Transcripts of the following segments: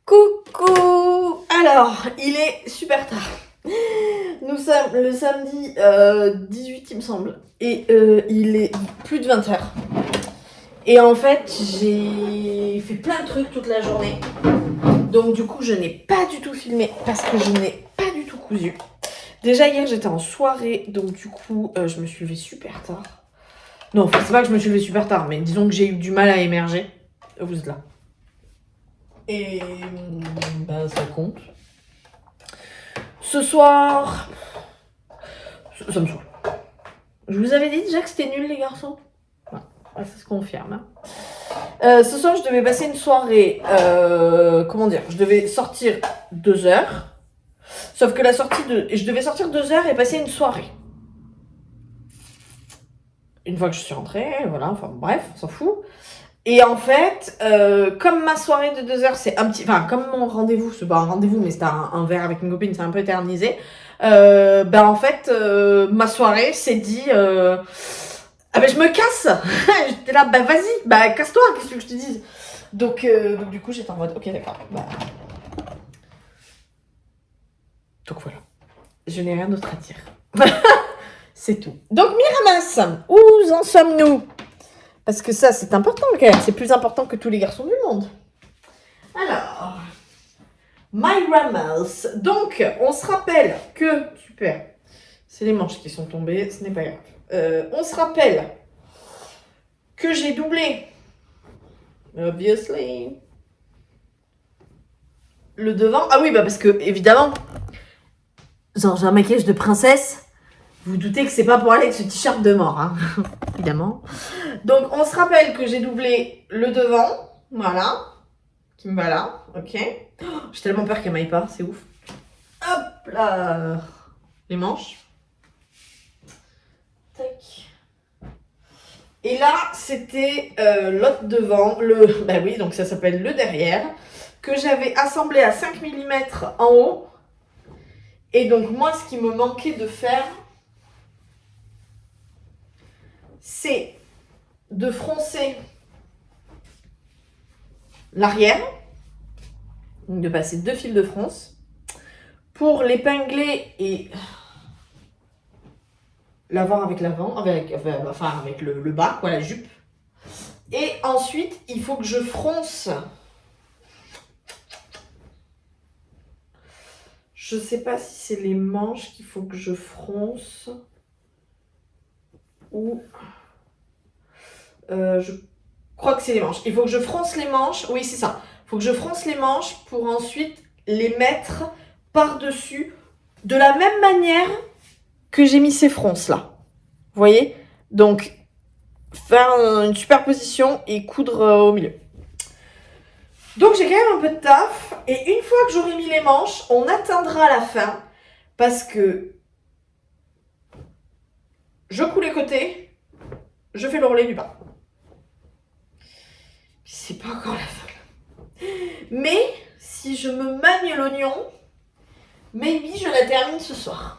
Coucou! Alors, il est super tard. Nous sommes le samedi 18, il me semble. Et il est plus de 20h. Et en fait, j'ai fait plein de trucs toute la journée. Donc du coup, je n'ai pas du tout filmé parce que je n'ai pas du tout cousu. Déjà hier, j'étais en soirée. Donc du coup, je me suis levée super tard. Non, enfin, c'est pas que je me suis levée super tard. Mais disons que j'ai eu du mal à émerger. Vous êtes là. Et bah, ça compte. Ce soir, ça me saoule. Je vous avais dit déjà que c'était nul les garçons. Ouais, ça se confirme. Ce soir, je devais passer une soirée. Comment dire? Je devais sortir 2 heures. Sauf que la sortie de. Je devais sortir 2 heures et passer une soirée. Une fois que je suis rentrée, voilà, enfin bref, on s'en fout. Et en fait, comme ma soirée de 2 heures, c'est un petit. Enfin, comme mon rendez-vous, c'est pas un rendez-vous, mais c'était un verre avec une copine, c'est un peu éternisé. Ben en fait, ma soirée s'est dit. Ah ben je me casse. J'étais là, bah vas-y, bah casse-toi, qu'est-ce que je te dise. Donc du coup, j'étais en mode, ok, d'accord. Bah. Donc voilà. Je n'ai rien d'autre à dire. C'est tout. Donc Miramas, où en sommes-nous? Parce que ça, c'est important quand même. C'est plus important que tous les garçons du monde. Alors, Miramas. Donc, on se rappelle que... Super. C'est les manches qui sont tombées, ce n'est pas grave. On se rappelle que j'ai doublé, obviously, le devant. Ah oui, bah parce que, évidemment, genre j'ai un maquillage de princesse. Vous doutez que c'est pas pour aller avec ce t-shirt de mort, hein. Évidemment. Donc, on se rappelle que j'ai doublé le devant. Voilà. Qui me va là. Ok. Oh, j'ai tellement peur qu'elle m'aille pas. C'est ouf. Hop là. Les manches. Tac. Et là, c'était l'autre devant. Bah oui, donc ça s'appelle le derrière. Que j'avais assemblé à 5 mm en haut. Et donc, moi, ce qui me manquait de faire, c'est de froncer l'arrière, de passer 2 fils de fronce, pour l'épingler et l'avoir avec l'avant, avec le bas, quoi, la jupe. Et ensuite, il faut que je fronce. Je sais pas si c'est les manches qu'il faut que je fronce ou... je crois que c'est les manches. Il faut que je fronce les manches. Oui, c'est ça. Il faut que je fronce les manches pour ensuite les mettre par-dessus de la même manière que j'ai mis ces fronces là. Vous voyez? Donc, faire une superposition et coudre au milieu. Donc, j'ai quand même un peu de taf. Et une fois que j'aurai mis les manches, on atteindra la fin parce que je couds les côtés, je fais le relais du bas. C'est pas encore la fin. Mais si je me manie l'oignon, maybe je la termine ce soir.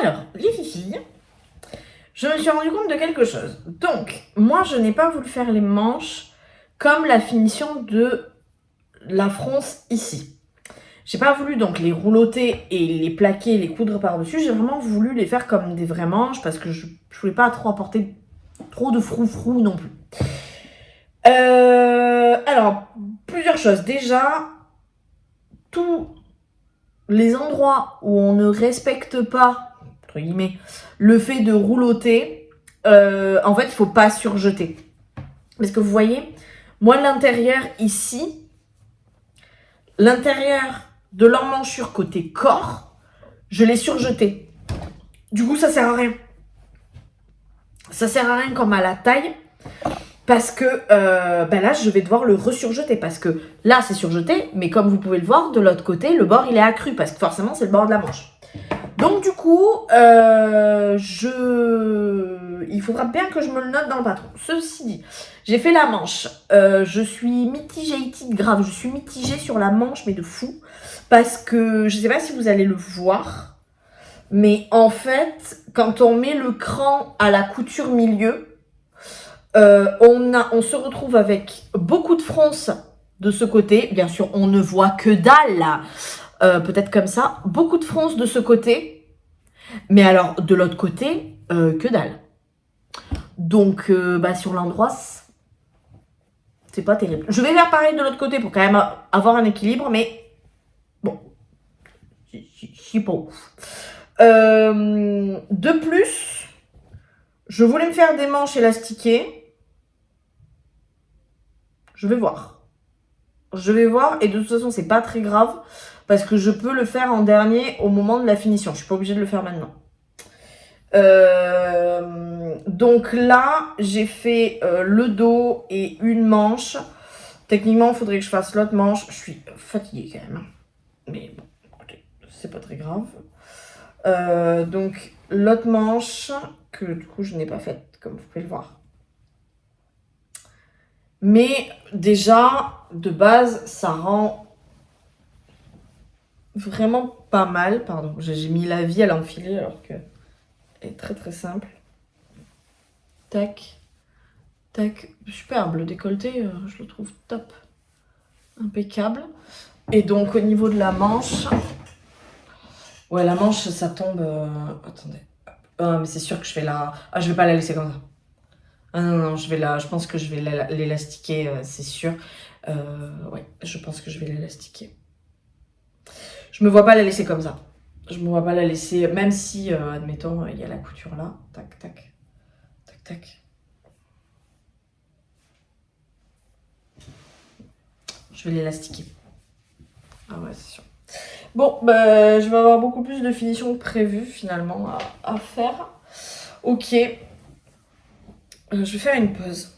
Alors, les filles, je me suis rendu compte de quelque chose. Donc, moi, je n'ai pas voulu faire les manches comme la finition de la fronce ici. J'ai pas voulu donc les roulotter et les plaquer, les coudre par-dessus. J'ai vraiment voulu les faire comme des vraies manches parce que je voulais pas trop apporter trop de froufrou non plus. Alors, plusieurs choses. Déjà, tous les endroits où on ne respecte pas, entre guillemets, le fait de roulotter, en fait, il faut pas surjeter. Parce que vous voyez, moi, l'intérieur ici, l'intérieur de l'emmanchure côté corps, je l'ai surjeté. Du coup, ça sert à rien. Ça sert à rien comme à la taille. Parce que là, je vais devoir le resurjeter. Parce que là, c'est surjeté. Mais comme vous pouvez le voir, de l'autre côté, le bord, il est accru. Parce que forcément, c'est le bord de la manche. Donc, du coup, il faudra bien que je me le note dans le patron. Ceci dit, j'ai fait la manche. Je suis mitigée, grave. Je suis mitigée sur la manche, mais de fou. Parce que, je ne sais pas si vous allez le voir. Mais en fait, quand on met le cran à la couture milieu, on se retrouve avec beaucoup de fronces de ce côté. Bien sûr, on ne voit que dalle là. Peut-être comme ça. Beaucoup de fronces de ce côté. Mais alors, de l'autre côté, que dalle. Donc, sur l'endroit, c'est pas terrible. Je vais faire pareil de l'autre côté pour quand même avoir un équilibre. Mais bon, c'est pas ouf. De plus, je voulais me faire des manches élastiquées. Je vais voir. Et de toute façon, c'est pas très grave parce que je peux le faire en dernier au moment de la finition. Je suis pas obligée de le faire maintenant. Donc là, j'ai fait le dos et une manche. Techniquement, il faudrait que je fasse l'autre manche. Je suis fatiguée quand même. Mais bon, écoutez, c'est pas très grave. Donc l'autre manche, que du coup, je n'ai pas faite, comme vous pouvez le voir. Mais déjà, de base, ça rend vraiment pas mal. Pardon, j'ai mis la vie à l'enfiler alors qu'elle est très très simple. Tac, tac. Superbe, le décolleté, je le trouve top. Impeccable. Et donc, au niveau de la manche... Ouais, la manche, ça tombe... Attendez. Mais c'est sûr que je vais la... Ah, je vais pas la laisser comme ça. Ah non, je pense que je vais l'élastiquer, c'est sûr. Ouais, je pense que je vais l'élastiquer. Je me vois pas la laisser comme ça. Je me vois pas la laisser, même si, admettons, il y a la couture là. Tac, tac, tac, tac. Je vais l'élastiquer. Ah ouais, c'est sûr. Bon, je vais avoir beaucoup plus de finition que prévu, finalement, à faire. Ok. Je vais faire une pause.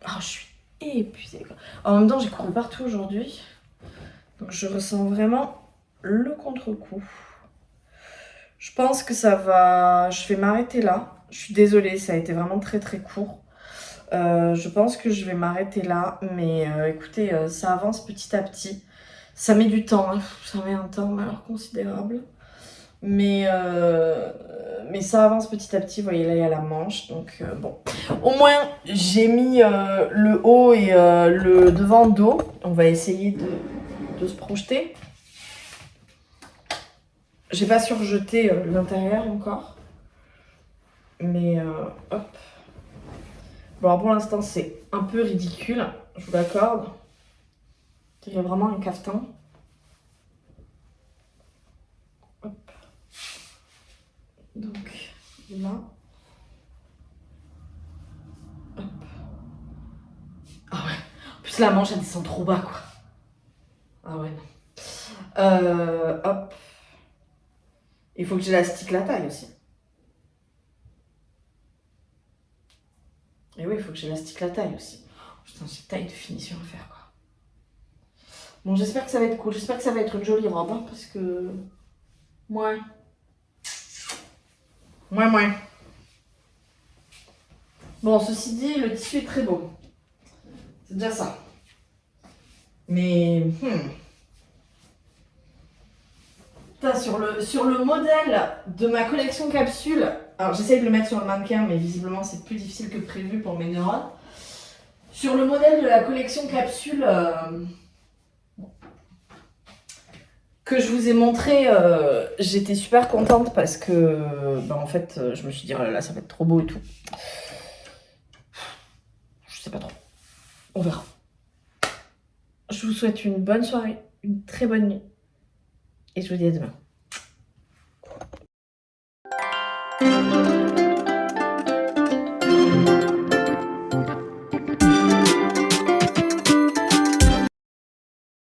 Ah, je suis épuisée, quoi. En même temps, j'ai couru partout aujourd'hui. Donc, je ressens vraiment le contre-coup. Je pense que ça va... Je vais m'arrêter là. Je suis désolée, ça a été vraiment très très court. Je pense que je vais m'arrêter là. Mais écoutez, ça avance petit à petit. Ça met du temps, hein. Ça met un temps alors considérable. Mais ça avance petit à petit. Vous voyez, là, il y a la manche. Donc, bon. Au moins, j'ai mis le haut et le devant dos. On va essayer de se projeter. J'ai pas surjeté l'intérieur encore. Mais hop. Bon, alors pour l'instant, c'est un peu ridicule. Je vous l'accorde. Il y a vraiment un cafetan. Hop. Donc, là. Hop. Ah ouais. En plus, la manche, elle descend trop bas, quoi. Ah ouais, non. Hop. Il faut que j'élastique la taille aussi. Et oui, il faut que j'élastique la taille aussi. Oh, putain, j'ai taille de finition à faire, quoi. Bon, j'espère que ça va être cool. J'espère que ça va être une jolie robe, hein, parce que... Ouais. Ouais. Bon, ceci dit, le tissu est très beau. C'est déjà ça. Mais... Putain, sur le modèle de ma collection capsule, alors j'essaye de le mettre sur le mannequin, mais visiblement c'est plus difficile que prévu pour mes neurones. Sur le modèle de la collection capsule que je vous ai montré, j'étais super contente parce que, en fait, je me suis dit, oh là là, ça va être trop beau et tout. Je sais pas trop. On verra. Je vous souhaite une bonne soirée, une très bonne nuit. Et je vous dis à demain.